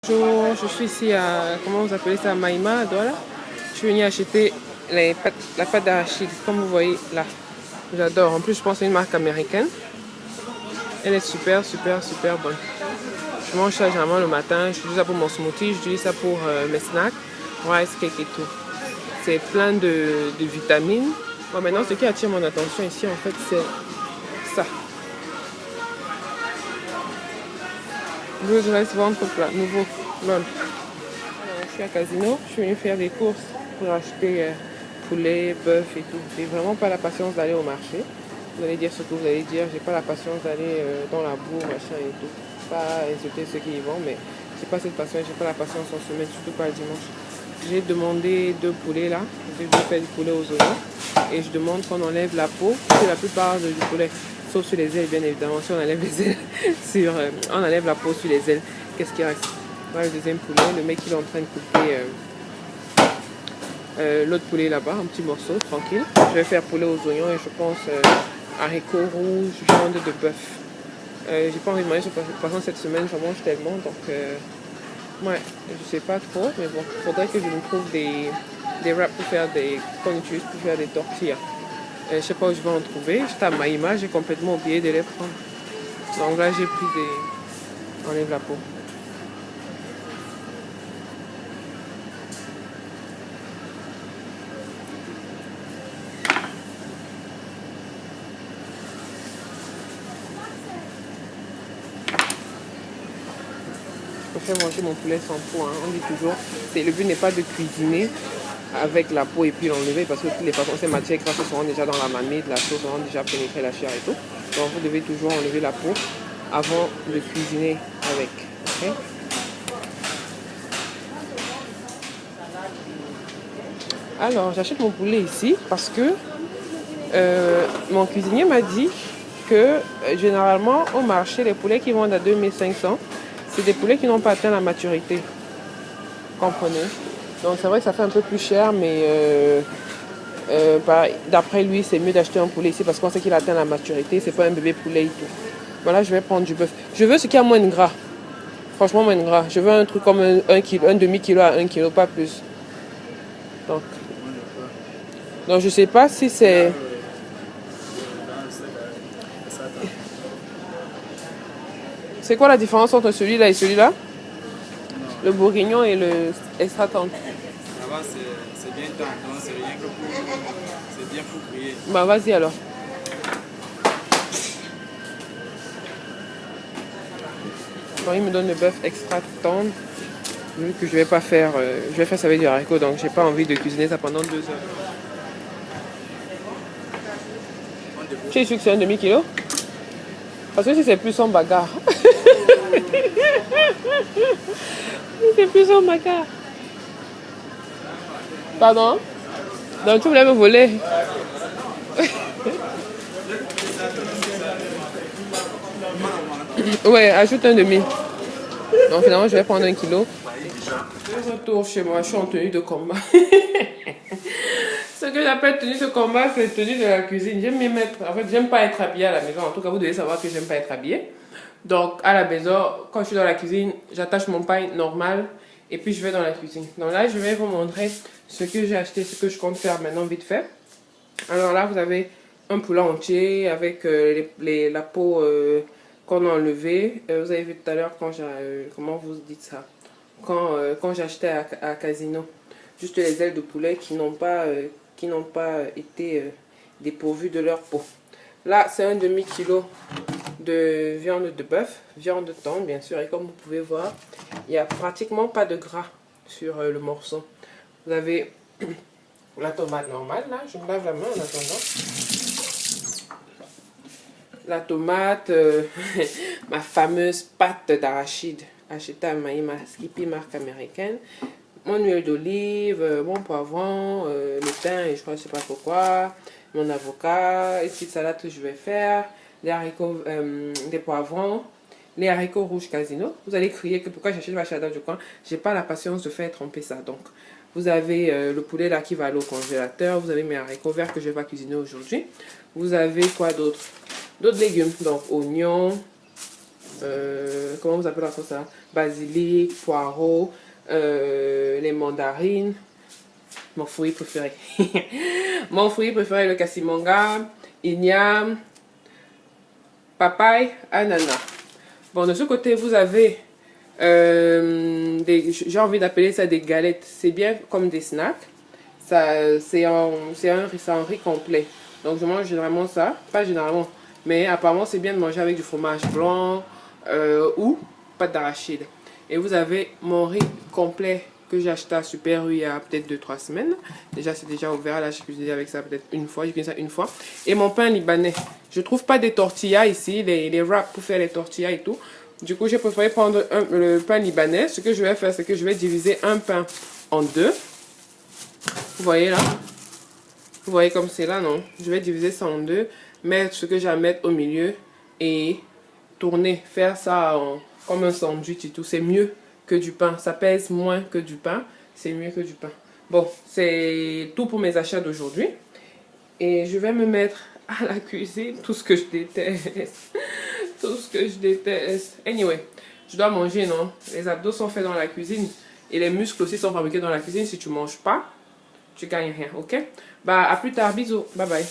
Bonjour, je suis ici à, comment vous appelez ça, Maïma, à Douala. Je suis venue acheter la pâte d'arachide, comme vous voyez là. J'adore. En plus, je pense que c'est une marque américaine. Elle est super, super, super bonne. Je mange ça généralement le matin. J'utilise ça pour mon smoothie, j'utilise ça pour mes snacks, rice cake et tout. C'est plein de vitamines. Bon, maintenant, ce qui attire mon attention ici, en fait, c'est ça. Rose rice ventre plat, nouveau. Lol. Alors, je suis à Casino. Je suis venue faire des courses pour acheter poulet, bœuf et tout. J'ai vraiment pas la patience d'aller au marché. Vous allez dire ce que vous allez dire. J'ai pas la patience d'aller dans la bourre, machin et tout. Pas insulter ceux qui y vont, mais j'ai pas cette patience. J'ai pas la patience en semaine, surtout pas le dimanche. J'ai demandé 2 poulets là. J'ai fait du poulet aux oignons. Et je demande qu'on enlève la peau sur la plupart du poulet. Sauf sur les ailes, bien évidemment. Si on enlève les ailes, on enlève la peau sur les ailes. Qu'est-ce qui reste? Voilà le deuxième poulet. Le mec il est en train de couper l'autre poulet là-bas, un petit morceau, tranquille. Je vais faire poulet aux oignons et je pense haricots rouges, viande de bœuf. J'ai pas envie de manger ce poisson cette semaine, j'en mange tellement. Donc, ouais, je sais pas trop. Mais bon, il faudrait que je me trouve des wraps pour faire qu'on utilise pour faire des tortillas. Je sais pas où je vais en trouver. J'étais à Maïma, j'ai complètement oublié de les prendre. Donc là, j'ai pris des... Enlève la peau. Je fais manger mon poulet sans peau. Hein. On dit toujours, le but n'est pas de cuisiner avec la peau et puis l'enlever parce que de toutes les façons, ces matières grasses seront déjà dans la marmite, la sauce aura déjà pénétré la chair et tout. Donc vous devez toujours enlever la peau avant de cuisiner avec. Okay? Alors, j'achète mon poulet ici parce que mon cuisinier m'a dit que généralement au marché, les poulets qui vendent à 2500, c'est des poulets qui n'ont pas atteint la maturité. Comprenez? Donc c'est vrai que ça fait un peu plus cher, mais d'après lui, c'est mieux d'acheter un poulet ici parce qu'on sait qu'il atteint la maturité. C'est pas un bébé poulet et tout. Voilà, je vais prendre du bœuf. Je veux ce qui a moins de gras. Franchement, moins de gras. Je veux un truc comme un demi-kilo à 1 kilo, pas plus. Donc je sais pas si c'est... C'est quoi la différence entre celui-là et celui-là? Le bourguignon et le extra tendre. Là-bas, c'est bien tendre, donc c'est rien que pour... C'est bien pour griller. Bah vas-y alors. Bon, il me donne le bœuf extra tendre. Vu que je vais pas faire... je vais faire ça avec du haricot, donc j'ai pas envie de cuisiner ça pendant 2 heures. Tu es sûr que c'est un demi-kilo? Parce que si c'est plus en bagarre. C'est plus en bagarre. Pardon? Donc tu voulais me voler? Ouais, ajoute un demi. Donc finalement, je vais prendre 1 kilo. Je retourne chez moi, je suis en tenue de combat. Ce que j'appelle tenue de combat, c'est tenue de la cuisine. J'aime m'y mettre. En fait, j'aime pas être habillée à la maison. En tout cas, vous devez savoir que j'aime pas être habillée. Donc, à la maison, quand je suis dans la cuisine, j'attache mon paille normal et puis je vais dans la cuisine. Donc là, je vais vous montrer ce que j'ai acheté, ce que je compte faire maintenant vite fait. Alors là, vous avez un poulet entier avec la peau qu'on a enlevée. Vous avez vu tout à l'heure quand comment vous dites ça? Quand j'ai acheté à Casino. Juste les ailes de poulet qui n'ont pas été dépourvues de leur peau. Là, c'est un demi-kilo de viande de bœuf, viande tendre bien sûr. Et comme vous pouvez voir, il n'y a pratiquement pas de gras sur le morceau. Vous avez la tomate normale, là. Je me lave la main en attendant. La tomate, ma fameuse pâte d'arachide achetée à Maïma, Skippy, marque américaine. Mon huile d'olive, mon poivron, le thym et je crois, je sais pas pourquoi, mon avocat, une petite salade que je vais faire, des haricots, des poivrons, les haricots rouges Casino. Vous allez crier que pourquoi j'achète ma chada du coin, j'ai pas la patience de faire tremper ça. Donc, vous avez le poulet là qui va aller au congélateur, vous avez mes haricots verts que je vais pas cuisiner aujourd'hui. Vous avez quoi d'autre? D'autres légumes, donc oignons, comment vous appelez ça? Basilic, poireau, les mandarines. Mon fruit préféré. Mon fruit préféré, le cassimanga, igname, papaye, ananas. Bon, de ce côté, vous avez j'ai envie d'appeler ça des galettes. C'est bien comme des snacks. C'est un riz complet. Donc, je mange généralement ça. Pas généralement, mais apparemment, c'est bien de manger avec du fromage blanc ou pâte d'arachide. Et vous avez mon riz complet que j'ai acheté à Super U il y a peut-être 2-3 semaines. Déjà, c'est déjà ouvert. Là, j'ai cuisiné avec ça peut-être une fois. J'ai cuisiné ça une fois. Et mon pain libanais. Je trouve pas des tortillas ici, les wraps pour faire les tortillas et tout. Du coup, j'ai préféré prendre le pain libanais. Ce que je vais faire, c'est que je vais diviser un pain en deux. Vous voyez là? Vous voyez comme c'est là, non? Je vais diviser ça en deux. Mettre ce que j'ai à mettre au milieu et tourner. Faire ça comme un sandwich et tout. C'est mieux que du pain. Ça pèse moins que du pain. C'est mieux que du pain. Bon, c'est tout pour mes achats d'aujourd'hui. Et je vais me mettre à la cuisine. Tout ce que je déteste. Tout ce que je déteste. Anyway, je dois manger, non? Les abdos sont faits dans la cuisine. Et les muscles aussi sont fabriqués dans la cuisine. Si tu ne manges pas, tu gagnes rien, ok? Bah, à plus tard. Bisous. Bye bye.